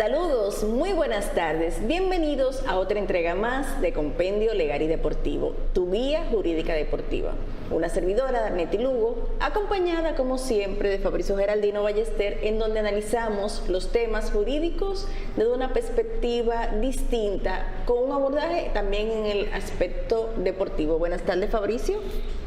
Saludos, muy buenas tardes. Bienvenidos a otra entrega más de Compendio Legal y Deportivo, tu guía jurídica deportiva. Una servidora, Darneti Lugo, acompañada como siempre de Fabricio Geraldino Ballester, en donde analizamos los temas jurídicos desde una perspectiva distinta, con un abordaje también en el aspecto deportivo. Buenas tardes, Fabricio.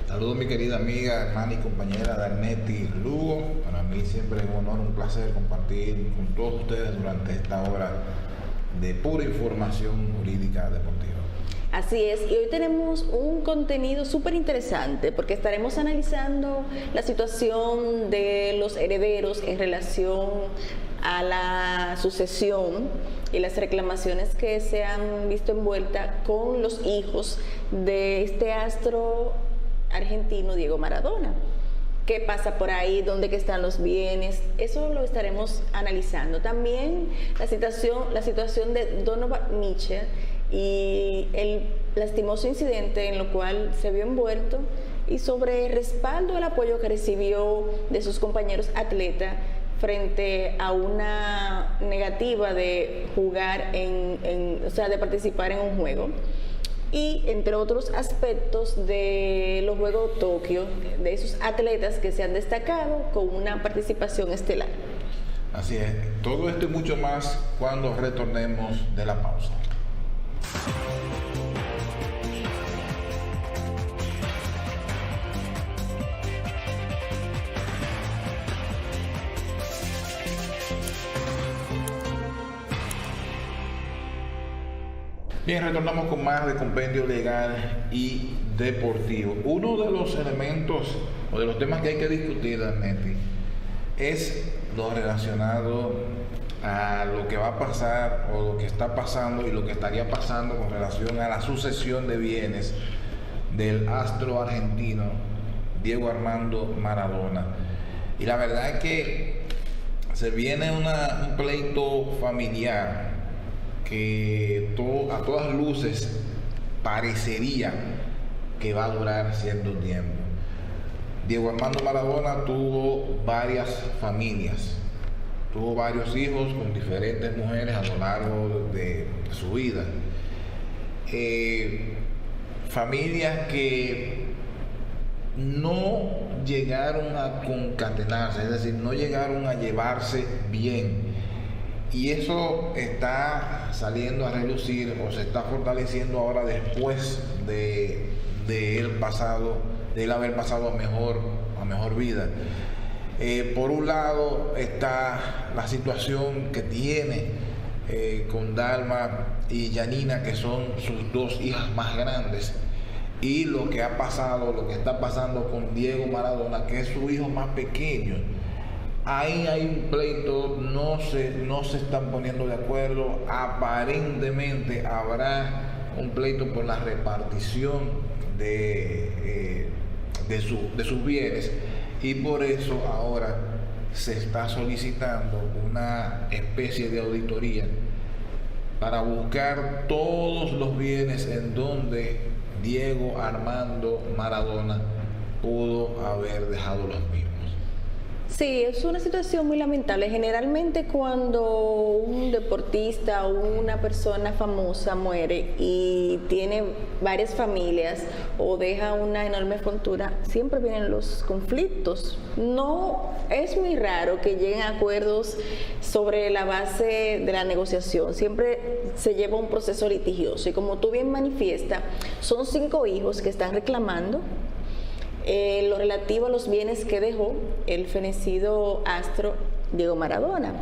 Saludos, mi querida amiga, hermana y compañera Darneti Lugo. Para mí siempre es un honor, un placer compartir con todos ustedes durante esta hora de pura información jurídica deportiva. Así es, y hoy tenemos un contenido súper interesante porque estaremos analizando la situación de los herederos en relación a la sucesión y las reclamaciones que se han visto envueltas con los hijos de este astro argentino Diego Maradona. ¿Qué pasa por ahí? ¿Dónde que están los bienes? Eso lo estaremos analizando. También la situación de Donovan Mitchell y el lastimoso incidente en lo cual se vio envuelto, y sobre el respaldo, el apoyo que recibió de sus compañeros atletas frente a una negativa de jugar de participar en un juego. Y entre otros aspectos de los Juegos Tokio, de esos atletas que se han destacado con una participación estelar. Así es, todo esto y mucho más cuando retornemos de la pausa. Bien, retornamos con más de Compendio Legal y Deportivo. Uno de los elementos o de los temas que hay que discutir, Darneti, es lo relacionado a lo que va a pasar o lo que está pasando y lo que estaría pasando con relación a la sucesión de bienes del astro argentino Diego Armando Maradona. Y la verdad es que se viene un pleito familiar que a todas luces parecería que va a durar cierto tiempo. Diego Armando Maradona tuvo varias familias, tuvo varios hijos con diferentes mujeres a lo largo de su vida. Familias que no llegaron a concatenarse, es decir, no llegaron a llevarse bien. Y eso está saliendo a relucir o se está fortaleciendo ahora después de él haber pasado a mejor vida. Por un lado está la situación que tiene con Dalma y Janina, que son sus dos hijas más grandes, y lo que está pasando con Diego Maradona, que es su hijo más pequeño. Ahí hay un pleito, no se están poniendo de acuerdo. Aparentemente habrá un pleito por la repartición de sus bienes, y por eso ahora se está solicitando una especie de auditoría para buscar todos los bienes en donde Diego Armando Maradona pudo haber dejado los mismos. Sí, es una situación muy lamentable. Generalmente cuando un deportista o una persona famosa muere y tiene varias familias o deja una enorme fortuna, siempre vienen los conflictos. No es muy raro que lleguen a acuerdos sobre la base de la negociación. Siempre se lleva un proceso litigioso, y como tú bien manifiestas, son 5 hijos que están reclamando lo relativo a los bienes que dejó el fenecido astro Diego Maradona,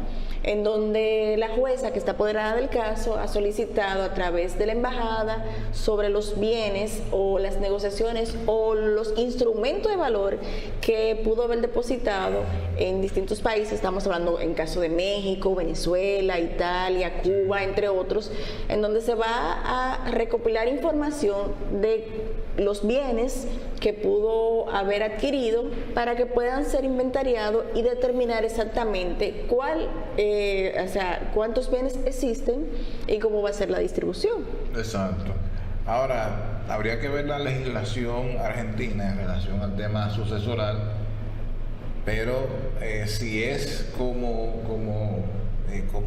en donde la jueza que está apoderada del caso ha solicitado a través de la embajada sobre los bienes o las negociaciones o los instrumentos de valor que pudo haber depositado en distintos países. Estamos hablando en caso de México, Venezuela, Italia, Cuba, entre otros, en donde se va a recopilar información de los bienes que pudo haber adquirido para que puedan ser inventariados y determinar exactamente cuántos bienes existen y cómo va a ser la distribución. Exacto. Ahora, habría que ver la legislación argentina en relación al tema sucesoral, pero si es como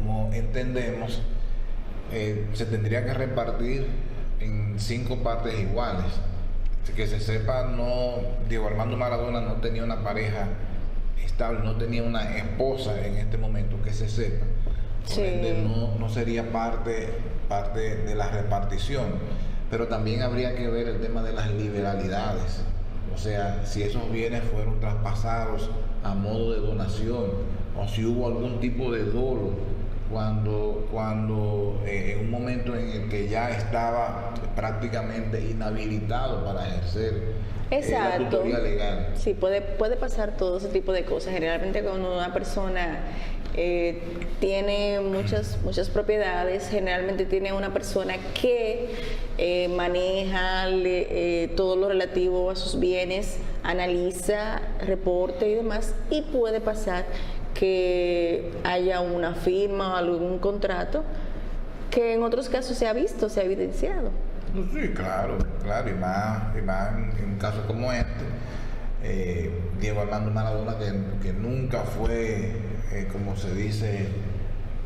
como entendemos, se tendría que repartir en 5 partes iguales. Que se sepa, Diego Armando Maradona no tenía una pareja estable, no tenía una esposa en este momento, que se sepa. Por ende, no sería parte de la repartición. Pero también habría que ver el tema de las liberalidades. O sea, si esos bienes fueron traspasados a modo de donación, o si hubo algún tipo de dolo cuando en un momento en el que ya estaba prácticamente inhabilitado para ejercer la tutoría legal. Sí, puede pasar todo ese tipo de cosas. Generalmente cuando una persona tiene muchas propiedades, generalmente tiene una persona que maneja todo lo relativo a sus bienes, analiza, reporte y demás, y puede pasar que haya una firma o algún contrato que en otros casos se ha evidenciado. Sí, claro, y más en un caso como este, Diego Armando Maradona, que nunca fue, como se dice,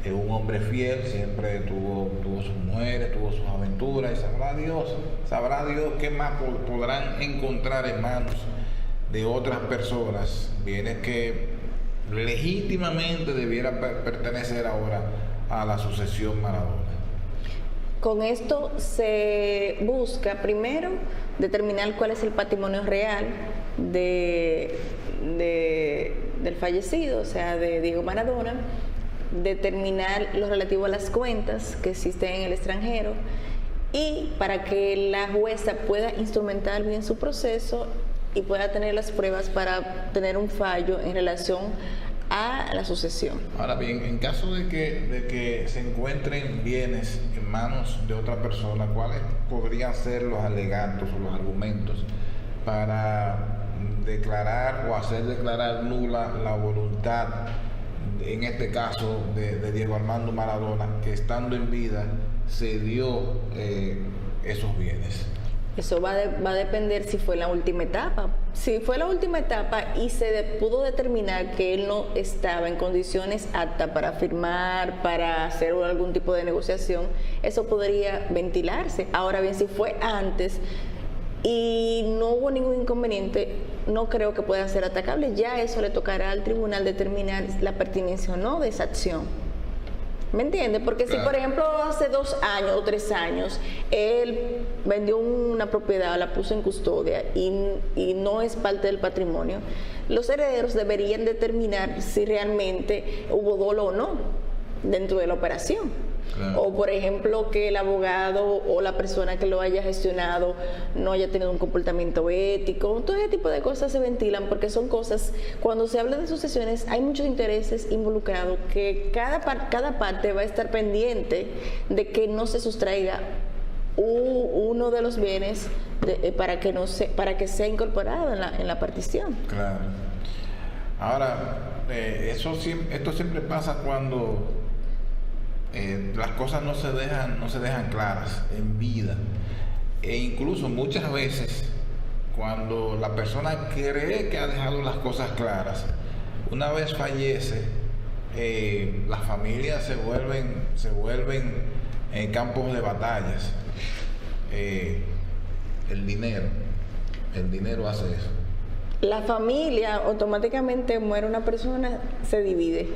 un hombre fiel, siempre tuvo sus mujeres, tuvo sus aventuras, y sabrá Dios qué más podrán encontrar en manos de otras personas, bienes que legítimamente debiera pertenecer ahora a la sucesión Maradona. Con esto se busca primero determinar cuál es el patrimonio real del fallecido, o sea, de Diego Maradona, determinar lo relativo a las cuentas que existen en el extranjero, y para que la jueza pueda instrumentar bien su proceso y pueda tener las pruebas para tener un fallo en relación a la sucesión. Ahora bien, en caso de que se encuentren bienes en manos de otra persona, ¿cuáles podrían ser los alegatos o los argumentos para declarar o hacer declarar nula la voluntad, en este caso de Diego Armando Maradona, que estando en vida se dio esos bienes? Eso va a depender si fue la última etapa. Si fue la última etapa y se pudo determinar que él no estaba en condiciones aptas para firmar, para hacer algún tipo de negociación, eso podría ventilarse. Ahora bien, si fue antes y no hubo ningún inconveniente, no creo que pueda ser atacable. Ya eso le tocará al tribunal determinar la pertinencia o no de esa acción. ¿Me entiendes? Porque claro, si por ejemplo hace 2 años o 3 años él vendió una propiedad, la puso en custodia y no es parte del patrimonio, los herederos deberían determinar si realmente hubo dolo o no dentro de la operación. Claro. O por ejemplo que el abogado o la persona que lo haya gestionado no haya tenido un comportamiento ético. Todo ese tipo de cosas se ventilan porque son cosas, cuando se habla de sucesiones hay muchos intereses involucrados que cada parte va a estar pendiente de que no se sustraiga uno de los bienes para que sea incorporado en la partición. Claro. Ahora, esto siempre pasa cuando las cosas no se dejan claras en vida, e incluso muchas veces cuando la persona cree que ha dejado las cosas claras, una vez fallece, las familias se vuelven campos de batallas. El dinero hace eso. La familia, automáticamente muere una persona, se divide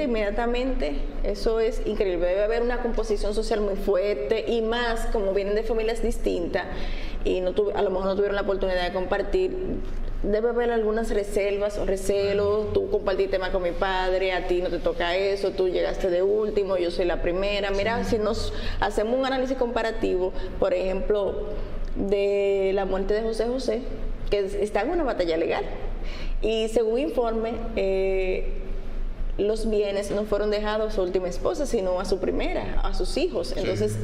inmediatamente. Eso es increíble. Debe haber una composición social muy fuerte, y más como vienen de familias distintas y a lo mejor no tuvieron la oportunidad de compartir. Debe haber algunas reservas o recelos. Tú compartiste más con mi padre, a ti no te toca eso, tú llegaste de último, yo soy la primera. Mira, si nos hacemos un análisis comparativo, por ejemplo, de la muerte de José José, que está en una batalla legal, y según informe, los bienes no fueron dejados a su última esposa, sino a su primera, a sus hijos. Entonces,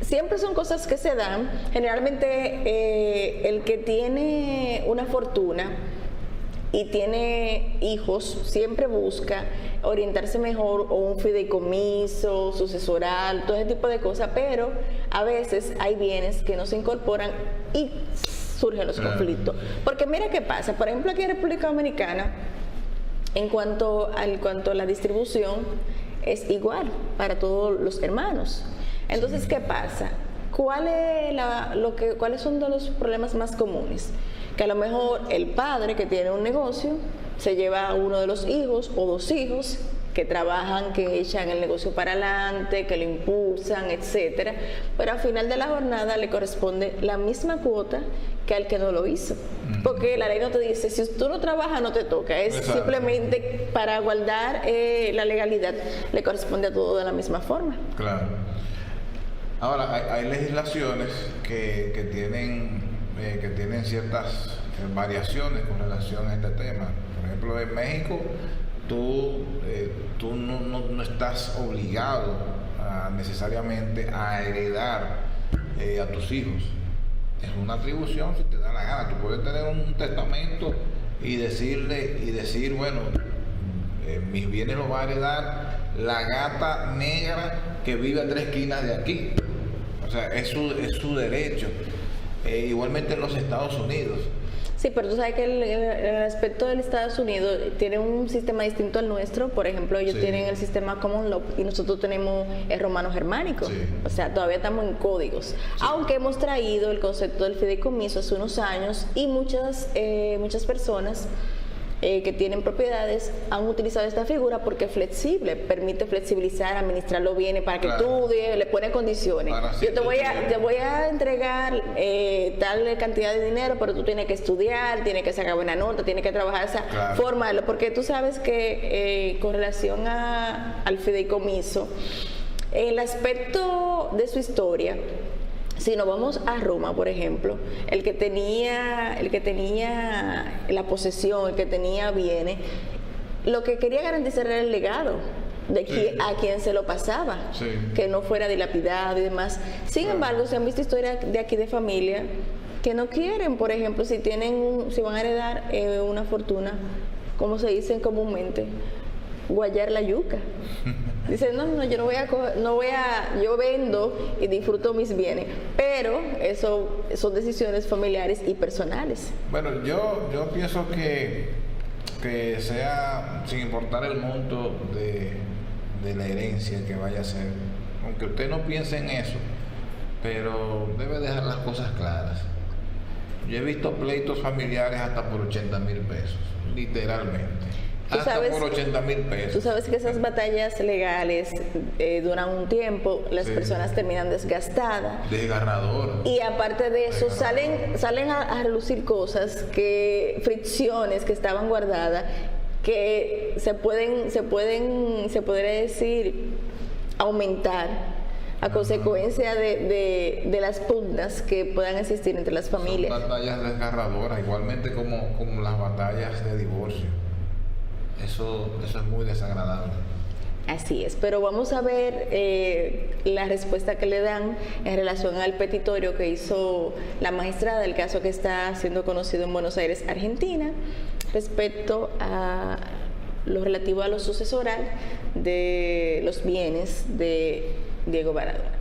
siempre son cosas que se dan. Generalmente, el que tiene una fortuna y tiene hijos siempre busca orientarse mejor, o un fideicomiso, sucesoral, todo ese tipo de cosas, pero a veces hay bienes que no se incorporan y surgen los conflictos. Porque mira qué pasa, por ejemplo aquí en República Dominicana En cuanto a la distribución, es igual para todos los hermanos. Entonces, ¿qué pasa? ¿Cuáles son de los problemas más comunes? Que a lo mejor el padre que tiene un negocio se lleva a uno de los hijos o dos hijos que trabajan, que echan el negocio para adelante, que lo impulsan, etcétera, pero al final de la jornada le corresponde la misma cuota que al que no lo hizo. Porque la ley no te dice, si tú no trabajas no te toca, es Exacto. simplemente para guardar la legalidad, le corresponde a todo de la misma forma. Claro. Ahora, hay legislaciones que tienen ciertas variaciones con relación a este tema. Por ejemplo, en México, tú no estás obligado necesariamente a heredar a tus hijos. Es una atribución si te da la gana. Tú puedes tener un testamento y decir, bueno, mis bienes los va a heredar la gata negra que vive a 3 esquinas de aquí. O sea, es su derecho. Igualmente en los Estados Unidos. Sí, pero tú sabes que el aspecto de Estados Unidos tiene un sistema distinto al nuestro. Por ejemplo, ellos tienen el sistema Common Law y nosotros tenemos el romano germánico. Sí. O sea, todavía estamos en códigos. Sí. Aunque hemos traído el concepto del fideicomiso hace unos años y muchas personas que tienen propiedades han utilizado esta figura porque es flexible, permite flexibilizar, administrar los bienes para que estudie, le pone condiciones. Yo te voy a entregar tal cantidad de dinero, pero tú tienes que estudiar, tienes que sacar buena nota, tienes que trabajar esa forma, porque tú sabes que con relación al fideicomiso, el aspecto de su historia, si nos vamos a Roma, por ejemplo, el que tenía la posesión, el que tenía bienes, lo que quería garantizar era el legado de a quien se lo pasaba, que no fuera dilapidado y demás. Sin embargo, se han visto historias de aquí de familia que no quieren, por ejemplo, si van a heredar una fortuna, como se dice comúnmente, guayar la yuca. Dicen, no, yo vendo y disfruto mis bienes, pero eso son decisiones familiares y personales. Bueno, yo pienso que sea, sin importar el monto de la herencia que vaya a ser, aunque usted no piense en eso, pero debe dejar las cosas claras. Yo he visto pleitos familiares hasta por 80,000 pesos, literalmente. Por 80,000 pesos. Tú sabes que esas batallas legales duran un tiempo, las personas terminan desgastadas. Desgarrador. Y aparte de eso, salen a relucir cosas, fricciones que estaban guardadas, que se podría decir, aumentar a consecuencia de las pugnas que puedan existir entre las familias. Son batallas desgarradoras, igualmente como las batallas de divorcio. Eso es muy desagradable. Así es, pero vamos a ver la respuesta que le dan en relación al petitorio que hizo la magistrada del caso que está siendo conocido en Buenos Aires, Argentina, respecto a lo relativo a lo sucesoral de los bienes de Diego Baradona.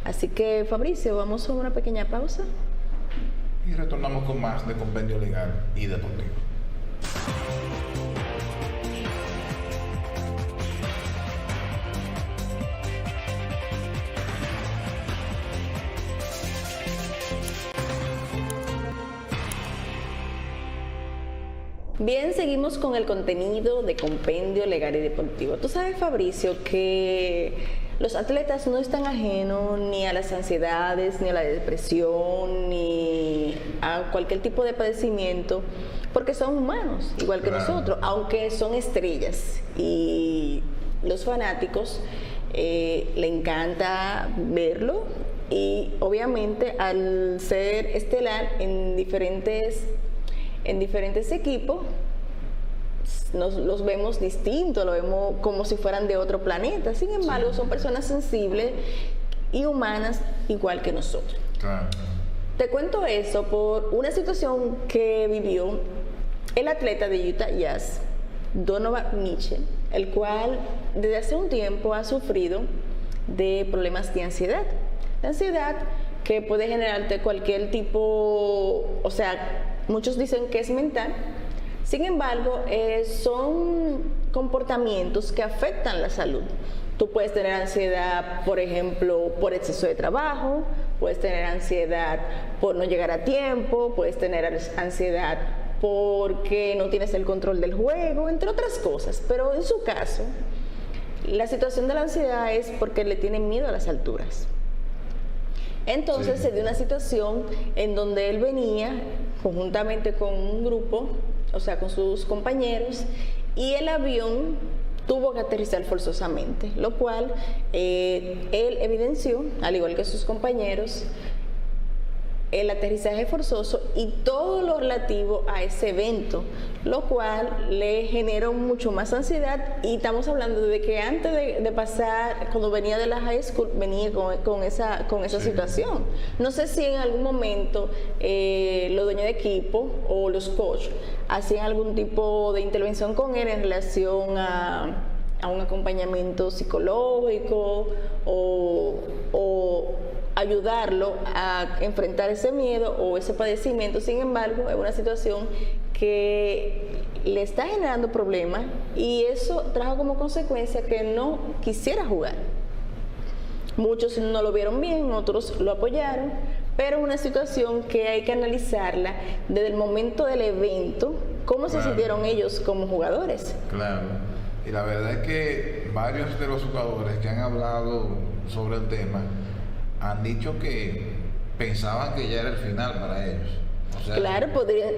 Así que, Fabricio, vamos a una pequeña pausa. Y retornamos con más de Compendio Legal y Deportivo. Bien, seguimos con el contenido de Compendio Legal y Deportivo. Tú sabes, Fabricio, que los atletas no están ajenos ni a las ansiedades, ni a la depresión, ni a cualquier tipo de padecimiento, porque son humanos, igual que nosotros, aunque son estrellas. Y los fanáticos le encanta verlo, y obviamente al ser estelar en diferentes equipos, los vemos distintos, lo vemos como si fueran de otro planeta. Sin embargo, son personas sensibles y humanas igual que nosotros. Claro. Te cuento eso por una situación que vivió el atleta de Utah Jazz, Donovan Mitchell, el cual desde hace un tiempo ha sufrido de problemas de ansiedad. La ansiedad que puede generarte cualquier tipo, o sea, muchos dicen que es mental, Sin embargo, son comportamientos que afectan la salud. Tú puedes tener ansiedad, por ejemplo, por exceso de trabajo, puedes tener ansiedad por no llegar a tiempo, puedes tener ansiedad porque no tienes el control del juego, entre otras cosas. Pero en su caso, la situación de la ansiedad es porque le tienen miedo a las alturas. Entonces se dio una situación en donde él venía conjuntamente con un grupo, o sea, con sus compañeros, y el avión tuvo que aterrizar forzosamente, lo cual él evidenció, al igual que sus compañeros, el aterrizaje forzoso y todo lo relativo a ese evento, lo cual le generó mucho más ansiedad. Y estamos hablando de que antes de pasar, cuando venía de la high school, venía con esa situación. No sé si en algún momento los dueños de equipo o los coaches hacían algún tipo de intervención con él en relación a un acompañamiento psicológico o ayudarlo a enfrentar ese miedo o ese padecimiento. Sin embargo, es una situación que le está generando problemas y eso trajo como consecuencia que no quisiera jugar. Muchos no lo vieron bien, otros lo apoyaron, pero es una situación que hay que analizarla desde el momento del evento, cómo se sintieron ellos como jugadores. Claro, y la verdad es que varios de los jugadores que han hablado sobre el tema han dicho que pensaban que ya era el final para ellos. O sea, claro,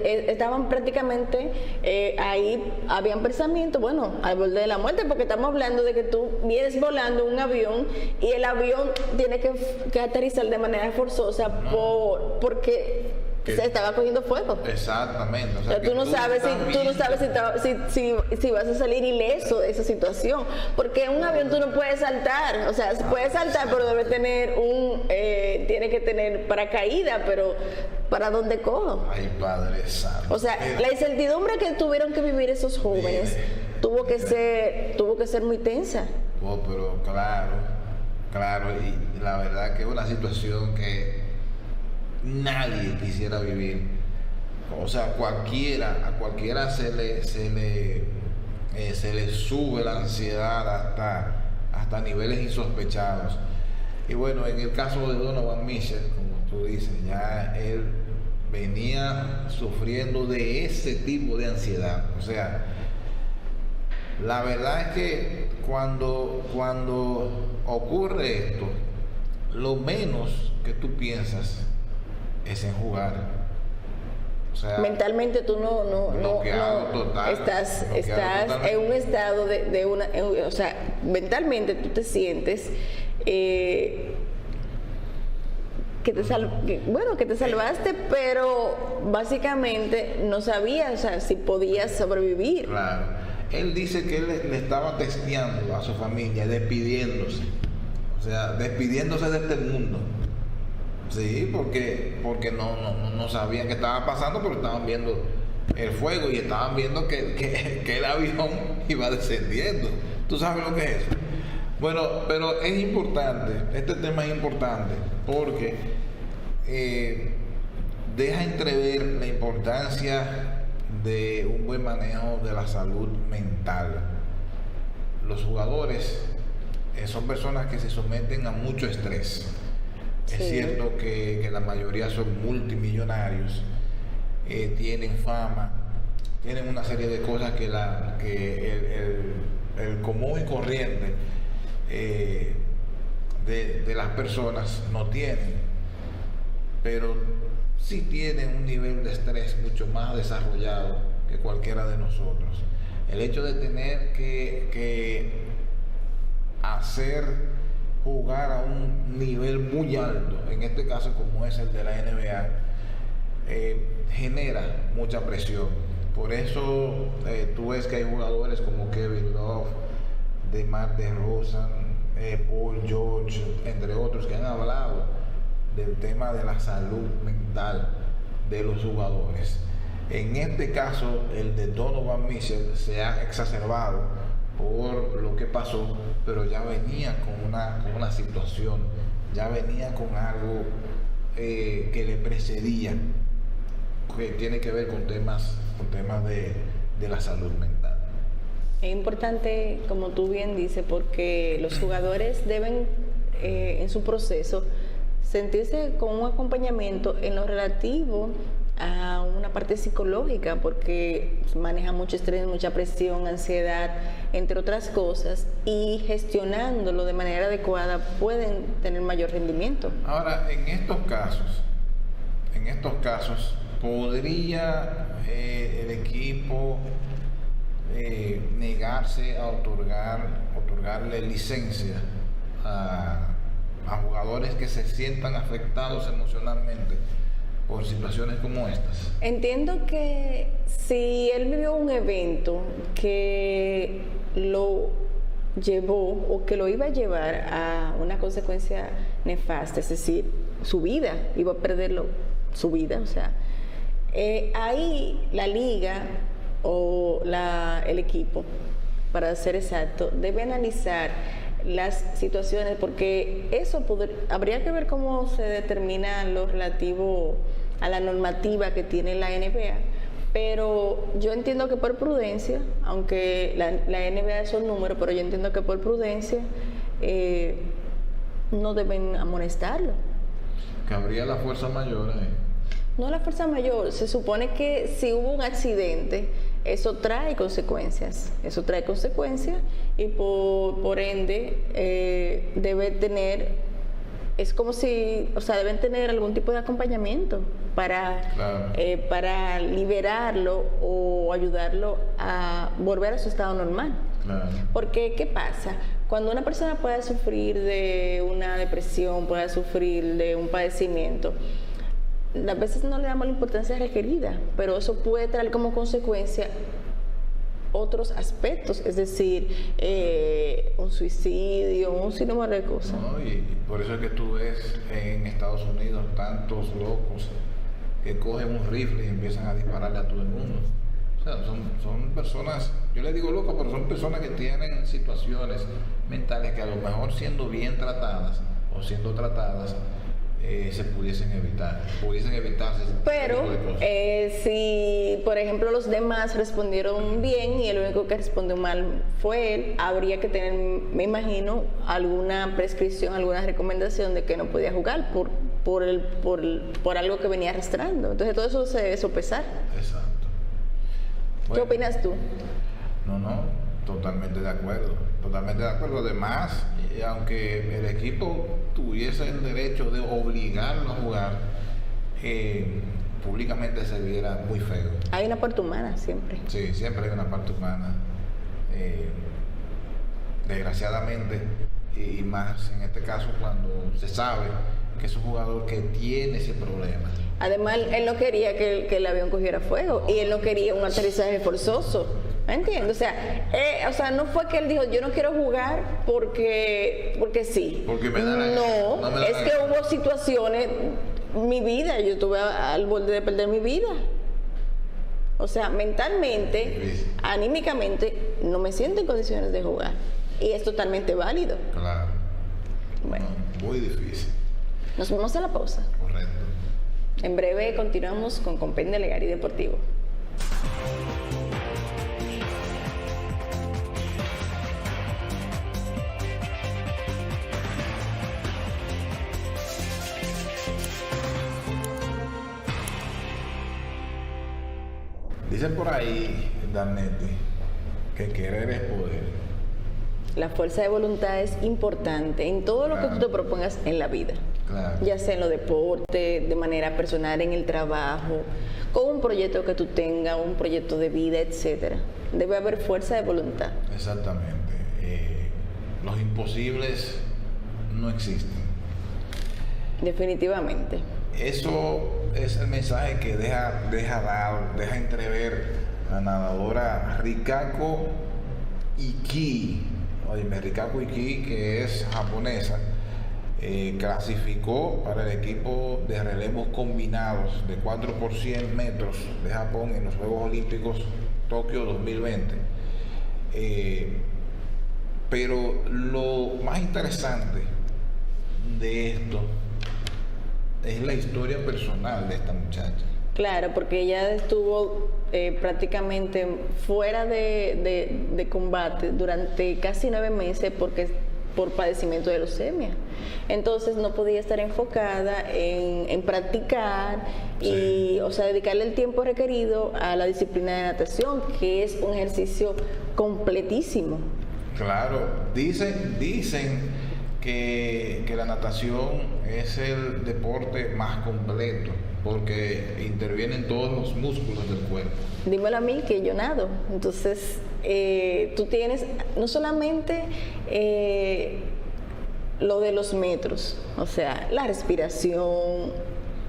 estaban prácticamente ahí, habían pensamientos, bueno, al borde de la muerte, porque estamos hablando de que tú vienes volando un avión y el avión tiene que aterrizar de manera forzosa porque se estaba cogiendo fuego. Exactamente. O sea, tú no sabes si vas a salir ileso de esa situación, porque en un avión tú no puedes saltar, o sea, puedes saltar, pero debe tener tiene que tener paracaídas, pero ¿para dónde cojo? Ay, Padre Santo. O sea, la incertidumbre que tuvieron que vivir esos jóvenes tuvo que ser muy tensa. Oh, pero claro, y la verdad que es una situación que nadie quisiera vivir. O sea, a cualquiera se le sube la ansiedad hasta niveles insospechados. Y bueno, en el caso de Donovan Mitchell, como tú dices, ya él venía sufriendo de ese tipo de ansiedad. O sea, la verdad es que cuando ocurre esto, lo menos que tú piensas es en jugar. O sea, mentalmente tú no estás en un estado o sea, mentalmente tú te sientes que te salvaste, pero básicamente no sabías, o sea, si podías sobrevivir. Claro. Él dice que él le estaba testeando a su familia, despidiéndose. O sea, despidiéndose de este mundo. Sí, porque no sabían qué estaba pasando, pero estaban viendo el fuego y estaban viendo que el avión iba descendiendo. ¿Tú sabes lo que es eso? Bueno, pero es importante, este tema es importante porque deja entrever la importancia de un buen manejo de la salud mental. Los jugadores son personas que se someten a mucho estrés. Sí. Es cierto que la mayoría son multimillonarios, tienen fama, tienen una serie de cosas que el común y corriente de las personas no tienen, pero sí tienen un nivel de estrés mucho más desarrollado que cualquiera de nosotros. El hecho de tener que hacer jugar a un nivel muy alto, en este caso como es el de la NBA, genera mucha presión. Por eso tú ves que hay jugadores como Kevin Love, DeMar DeRozan, Paul George, entre otros, que han hablado del tema de la salud mental de los jugadores. En este caso, el de Donovan Mitchell se ha exacerbado por lo que pasó, pero ya venía con una situación, ya venía con algo que le precedía, que tiene que ver con temas de la salud mental. Es importante, como tú bien dices, porque los jugadores deben, en su proceso, sentirse con un acompañamiento en lo relativo a una parte psicológica, porque maneja mucho estrés, mucha presión, ansiedad, entre otras cosas, y gestionándolo de manera adecuada pueden tener mayor rendimiento. Ahora, en estos casos, ¿podría el equipo negarse a otorgarle licencia a jugadores que se sientan afectados emocionalmente por situaciones como estas? Entiendo que si él vivió un evento que lo llevó o que lo iba a llevar a una consecuencia nefasta, es decir, su vida, iba a perderlo, su vida, o sea, ahí la liga o el equipo, para ser exacto, debe analizar las situaciones, porque eso habría que ver cómo se determina lo relativo a la normativa que tiene la NBA, pero yo entiendo que por prudencia, aunque la NBA son números, pero yo entiendo que por prudencia no deben amonestarlo. Que habría la fuerza mayor ahí. No la fuerza mayor, se supone que si hubo un accidente, eso trae consecuencias, y por ende debe tener, es como si, o sea, deben tener algún tipo de acompañamiento para, claro, para liberarlo o ayudarlo a volver a su estado normal. Claro. Porque, ¿qué pasa? Cuando una persona puede sufrir de una depresión, puede sufrir de un padecimiento, a veces no le damos la importancia requerida, pero eso puede traer como consecuencia otros aspectos, es decir, un suicidio, un sinnúmero de cosas. No, y por eso es que tú ves en Estados Unidos tantos locos que cogen un rifle y empiezan a dispararle a todo el mundo. O sea, son personas, yo les digo locos, pero son personas que tienen situaciones mentales que a lo mejor siendo bien tratadas o siendo tratadas, se pudiesen evitarse. Pero si, por ejemplo, los demás respondieron bien y el único que respondió mal fue él, habría que tener, me imagino, alguna prescripción, alguna recomendación de que no podía jugar por algo que venía arrastrando. Entonces todo eso se debe sopesar. Exacto. Bueno, ¿qué opinas tú? No, totalmente de acuerdo. Además, aunque el equipo tuviese el derecho de obligarlo a jugar, públicamente se viera muy feo. Hay una parte humana siempre. Sí, siempre hay una parte humana. Desgraciadamente, y más en este caso cuando se sabe que es un jugador que tiene ese problema. Además, él no quería que el avión cogiera fuego y él no quería un aterrizaje forzoso. ¿Me entiendes? O sea, no fue que él dijo, yo no quiero jugar porque sí. Porque me da la no, me da es la que gana. hubo situaciones, mi vida, yo estuve al borde de perder mi vida. O sea, mentalmente, Sí. anímicamente, no me siento en condiciones de jugar. Y es totalmente válido. Claro. Bueno, No, muy difícil. nos vamos a la pausa. Correcto. En breve continuamos con Compendio Legal y Deportivo. Dicen por ahí, Danetti, que querer es poder. La fuerza de voluntad es importante en todo lo que tú te propongas en la vida. Claro. Ya sea en los deportes, de manera personal, en el trabajo, con un proyecto que tú tengas, un proyecto de vida, etcétera. Debe haber fuerza de voluntad. Exactamente. Los imposibles no existen. Definitivamente. Eso es el mensaje que deja entrever la nadadora Rikako Ikii. Oye, Rikako Ikii, que es japonesa, clasificó para el equipo de relevos combinados de 4 por 100 metros de Japón en los Juegos Olímpicos Tokio 2020. Pero lo más interesante de esto es la historia personal de esta muchacha. Claro, porque ella estuvo prácticamente fuera de combate durante casi 9 meses por padecimiento de leucemia. Entonces no podía estar enfocada en practicar y, o sea, dedicarle el tiempo requerido a la disciplina de natación, que es un ejercicio completísimo. Claro, dicen que la natación es el deporte más completo porque intervienen todos los músculos del cuerpo. Dímelo a mí que yo nado. Entonces, tú tienes no solamente lo de los metros, o sea, la respiración,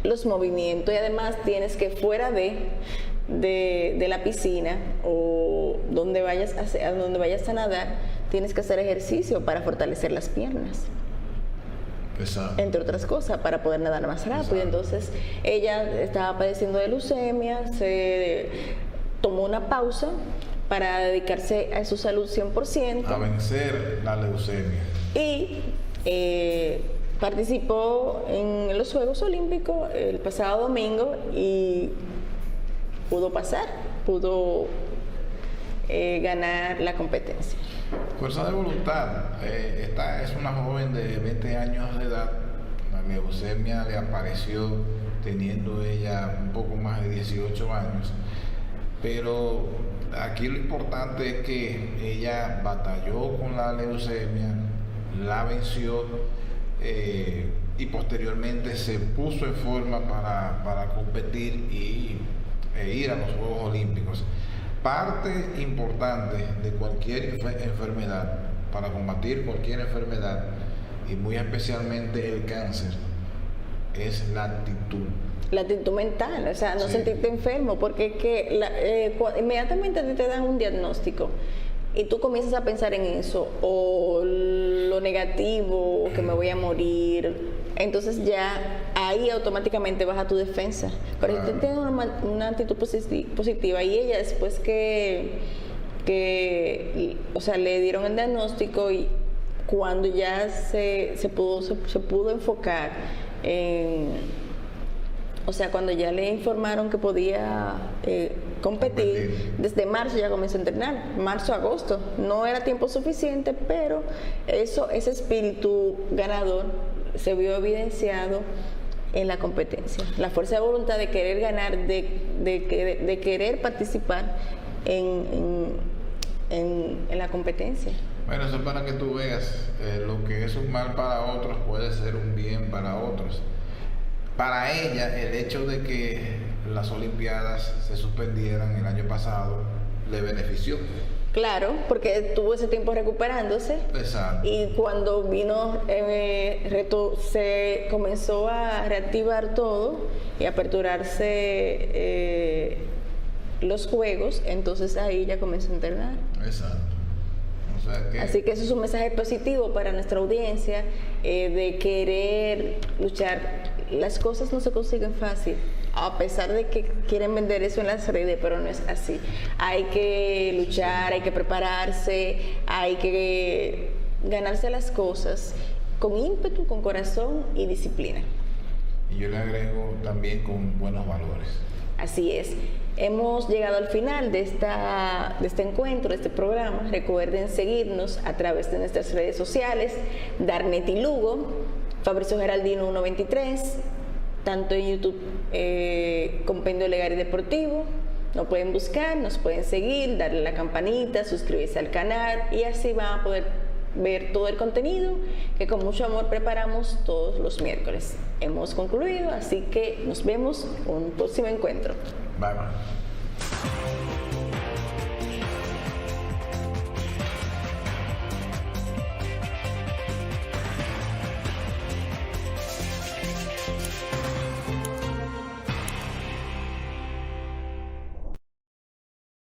los movimientos, y además tienes que fuera de la piscina o donde vayas a nadar, tienes que hacer ejercicio para fortalecer las piernas. Exacto. Entre otras cosas, para poder nadar más rápido. Exacto. Entonces, ella estaba padeciendo de leucemia, se tomó una pausa para dedicarse a su salud 100%. A vencer la leucemia. Y participó en los Juegos Olímpicos el pasado domingo y pudo ganar la competencia. Fuerza de voluntad. Esta es una joven de 20 años de edad. La leucemia le apareció teniendo ella un poco más de 18 años. Pero aquí lo importante es que ella batalló con la leucemia, la venció y posteriormente se puso en forma para competir e ir a los Juegos Olímpicos. Parte importante de cualquier enfermedad, para combatir cualquier enfermedad y muy especialmente el cáncer, es la actitud. La actitud mental, o sea, no Sí. sentirte enfermo, porque es que inmediatamente a ti te dan un diagnóstico y tú comienzas a pensar en eso, o lo negativo, o que me voy a morir, entonces ya ahí automáticamente baja tu defensa. Pero si tú tienes una actitud positiva y ella después o sea, le dieron el diagnóstico y cuando ya se pudo enfocar o sea, cuando ya le informaron que podía competir, desde marzo ya comenzó a entrenar, marzo-agosto. No era tiempo suficiente, pero ese espíritu ganador se vio evidenciado en la competencia. La fuerza de voluntad de querer ganar, de querer participar en la competencia. Bueno, eso es para que tú veas lo que es un mal para otros puede ser un bien para otros. Para ella, el hecho de que las Olimpiadas se suspendieran el año pasado le benefició. Claro, porque tuvo ese tiempo recuperándose. Exacto. Y cuando vino se comenzó a reactivar todo y aperturarse los juegos, entonces ahí ya comenzó a entrenar. Exacto. O sea que... Así que eso es un mensaje positivo para nuestra audiencia, de querer luchar. Las cosas no se consiguen fácil, a pesar de que quieren vender eso en las redes, pero no es así. Hay que luchar, hay que prepararse, hay que ganarse las cosas con ímpetu, con corazón y disciplina. Y yo le agrego también con buenos valores. Así es. Hemos llegado al final de este encuentro, de este programa. Recuerden seguirnos a través de nuestras redes sociales, Darneti Lugo, Fabricio Geraldino 123, tanto en YouTube Compendio Legal y Deportivo. Nos pueden buscar, nos pueden seguir, darle a la campanita, suscribirse al canal y así van a poder ver todo el contenido que con mucho amor preparamos todos los miércoles. Hemos concluido, así que nos vemos en un próximo encuentro. Bye bye.